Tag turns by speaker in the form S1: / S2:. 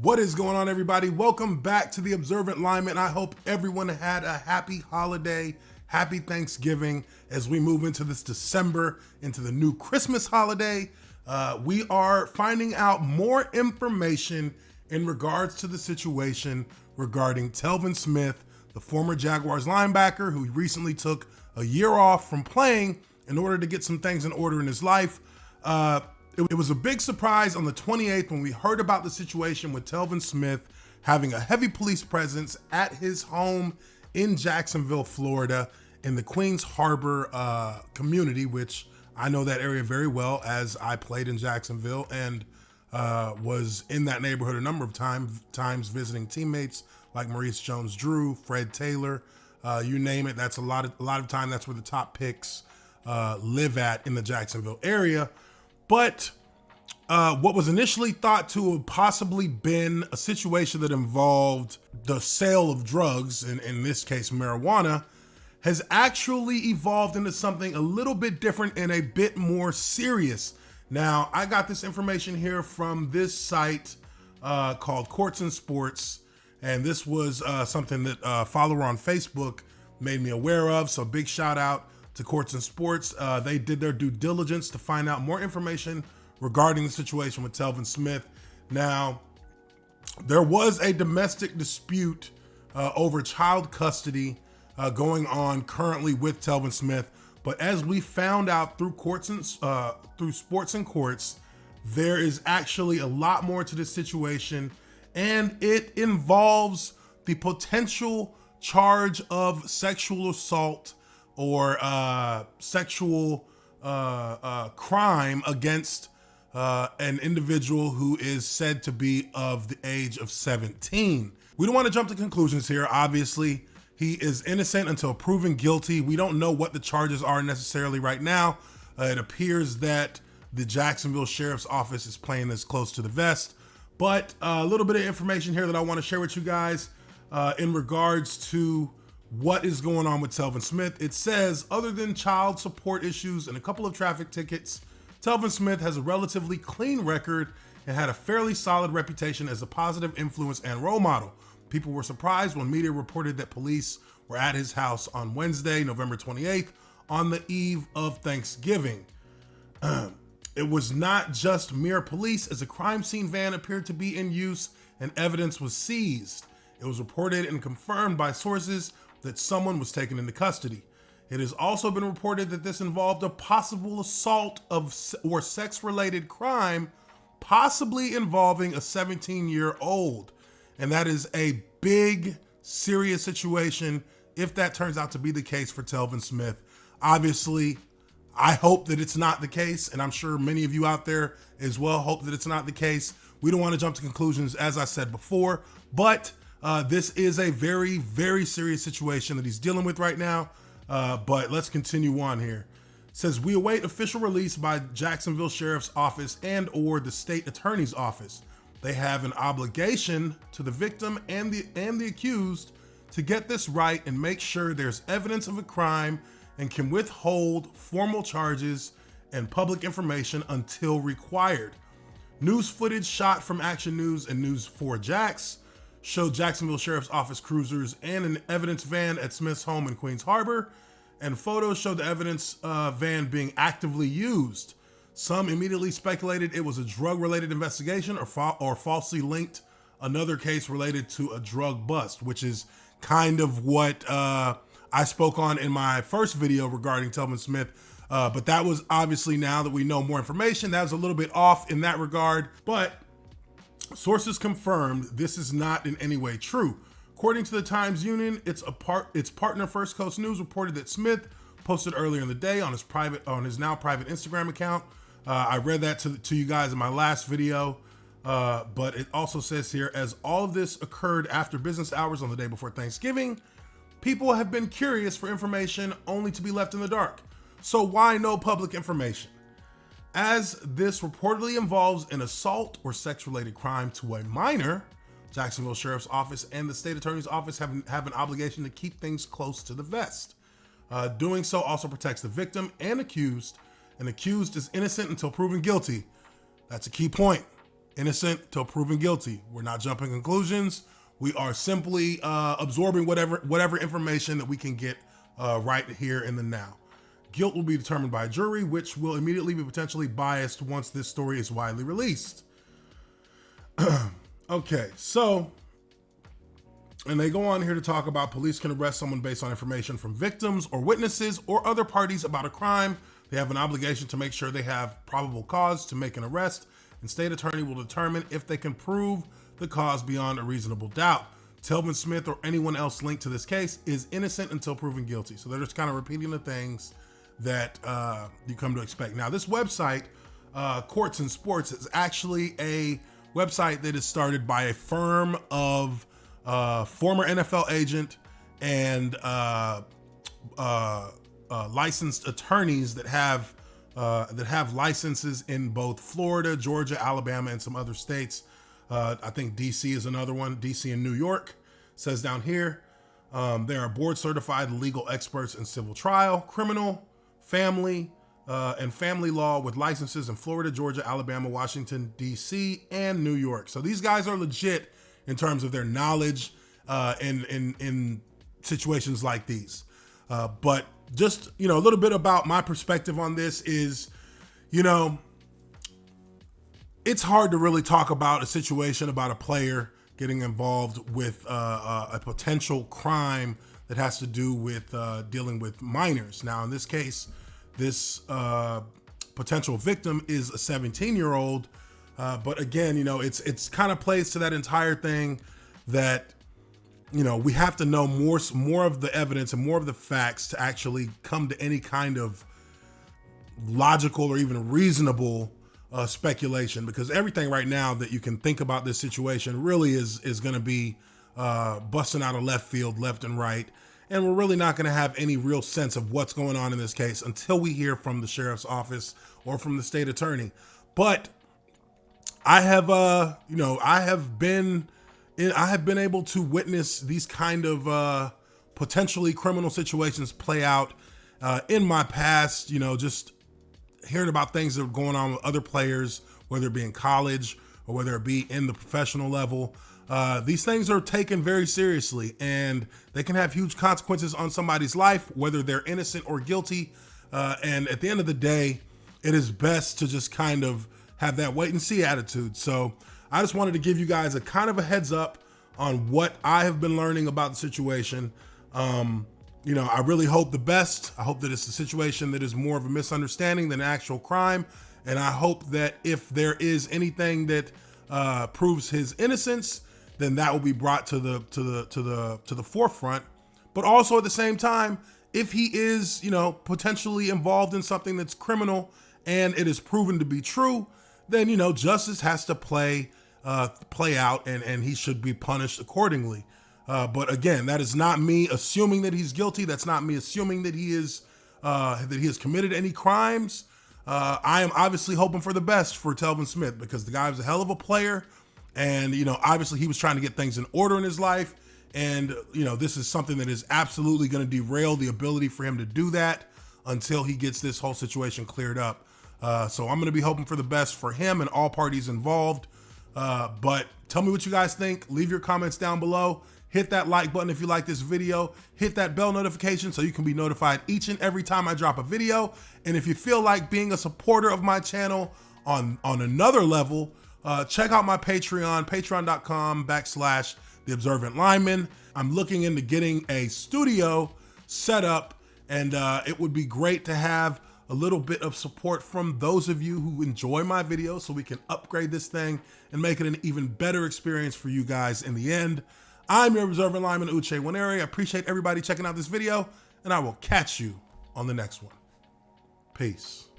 S1: What is going on, everybody? Welcome back to the Observant Lineman. I hope everyone had a happy holiday, happy Thanksgiving as we move into this December, into the new Christmas holiday. We are finding out more information in regards to the situation regarding Telvin Smith, the former Jaguars linebacker who recently took a year off from playing in order to get some things in order in his life. It was a big surprise on the 28th when we heard about the situation with Telvin Smith having a heavy police presence at his home in Jacksonville, Florida, in the Queens Harbor community, which I know that area very well as I played in Jacksonville and was in that neighborhood a number of times visiting teammates like Maurice Jones-Drew, Fred Taylor, you name it. That's a lot of time. That's where the top picks live at in the Jacksonville area. But what was initially thought to have possibly been a situation that involved the sale of drugs, in this case marijuana, has actually evolved into something a little bit different and a bit more serious. Now, I got this information here from this site called Courts and Sports, and this was something that a follower on Facebook made me aware of, so big shout out to Courts and Sports. They did their due diligence to find out more information regarding the situation with Telvin Smith. Now, there was a domestic dispute over child custody going on currently with Telvin Smith, but as we found out through through Sports and Courts, there is actually a lot more to this situation, and it involves the potential charge of sexual assault or sexual crime against an individual who is said to be of the age of 17. We don't want to jump to conclusions here. Obviously, he is innocent until proven guilty. We don't know what the charges are necessarily right now. It appears that the Jacksonville Sheriff's Office is playing this close to the vest. But a little bit of information here that I want to share with you guys in regards to what is going on with Telvin Smith. It says, other than child support issues and a couple of traffic tickets, Telvin Smith has a relatively clean record and had a fairly solid reputation as a positive influence and role model. People were surprised when media reported that police were at his house on Wednesday, November 28th, on the eve of Thanksgiving. It was not just mere police, as a crime scene van appeared to be in use and evidence was seized. It was reported and confirmed by sources that someone was taken into custody. It has also been reported that this involved a possible assault or sex-related crime, possibly involving a 17-year-old. And that is a big, serious situation if that turns out to be the case for Telvin Smith. Obviously, I hope that it's not the case, and I'm sure many of you out there as well hope that it's not the case. We don't want to jump to conclusions, as I said before, but this is a very, very serious situation that he's dealing with right now. But let's continue on here. It says, we await official release by Jacksonville Sheriff's Office and or the State Attorney's Office. They have an obligation to the victim and the accused to get this right and make sure there's evidence of a crime and can withhold formal charges and public information until required. News footage shot from Action News and News 4 Jax showed Jacksonville Sheriff's Office cruisers and an evidence van at Smith's home in Queens Harbor, and photos showed the evidence van being actively used. Some immediately speculated it was a drug-related investigation or falsely linked another case related to a drug bust, which is kind of what I spoke on in my first video regarding Telvin Smith. But that was obviously, now that we know more information, that was a little bit off in that regard. But sources confirmed this is not in any way true. According to the Times-Union, its partner First Coast News reported that Smith posted earlier in the day on his now private Instagram account. I read that to you guys in my last video, but it also says here, as all of this occurred after business hours on the day before Thanksgiving, people have been curious for information only to be left in the dark. So why no public information? As this reportedly involves an assault or sex-related crime to a minor, Jacksonville Sheriff's Office and the State Attorney's Office have an obligation to keep things close to the vest. Doing so also protects the victim and accused An accused is innocent until proven guilty. That's a key point. Innocent until proven guilty. We're not jumping conclusions. We are simply absorbing whatever information that we can get right here in the now. Guilt will be determined by a jury, which will immediately be potentially biased once this story is widely released. Okay, so, and they go on here to talk about police can arrest someone based on information from victims or witnesses or other parties about a crime. They have an obligation to make sure they have probable cause to make an arrest, and state attorney will determine if they can prove the cause beyond a reasonable doubt. Telvin Smith or anyone else linked to this case is innocent until proven guilty. So they're just kind of repeating the things that you come to expect. Now, this website, Courts and Sports, is actually a website that is started by a firm of former NFL agent and licensed attorneys that have licenses in both Florida, Georgia, Alabama, and some other states. I think DC is another one. DC and New York. Says down here, they are board certified legal experts in civil trial, criminal, family, and family law with licenses in Florida, Georgia, Alabama, Washington, DC, and New York. So these guys are legit in terms of their knowledge in situations like these. But just, a little bit about my perspective on this is, it's hard to really talk about a situation about a player getting involved with a potential crime that has to do with dealing with minors. Now, in this case, this potential victim is a 17-year-old. But again, it's kind of plays to that entire thing that, we have to know more of the evidence and more of the facts to actually come to any kind of logical or even reasonable speculation, because everything right now that you can think about this situation really is going to be busting out of left field, left and right. And we're really not going to have any real sense of what's going on in this case until we hear from the sheriff's office or from the state attorney. But I have been able to witness these kind of potentially criminal situations play out in my past, just hearing about things that are going on with other players, whether it be in college or whether it be in the professional level. These things are taken very seriously, and they can have huge consequences on somebody's life, whether they're innocent or guilty. And at the end of the day, it is best to just kind of have that wait and see attitude. So I just wanted to give you guys a kind of a heads up on what I have been learning about the situation. I really hope the best. I hope that it's a situation that is more of a misunderstanding than an actual crime. And I hope that if there is anything that proves his innocence, then that will be brought to the forefront. But also at the same time, if he is, potentially involved in something that's criminal and it is proven to be true, then, justice has to play out and he should be punished accordingly. But again, that is not me assuming that he's guilty. That's not me assuming that he has committed any crimes. I am obviously hoping for the best for Telvin Smith, because the guy was a hell of a player. And, obviously he was trying to get things in order in his life. And, this is something that is absolutely going to derail the ability for him to do that until he gets this whole situation cleared up. So I'm going to be hoping for the best for him and all parties involved. But tell me what you guys think. Leave your comments down below. Hit that like button if you like this video. Hit that bell notification so you can be notified each and every time I drop a video. And if you feel like being a supporter of my channel on another level, check out my Patreon, patreon.com/The Observant Lineman. I'm looking into getting a studio set up, and it would be great to have a little bit of support from those of you who enjoy my videos so we can upgrade this thing and make it an even better experience for you guys in the end. I'm your Observant Lineman, Uche Nwaneri. I appreciate everybody checking out this video, and I will catch you on the next one. Peace.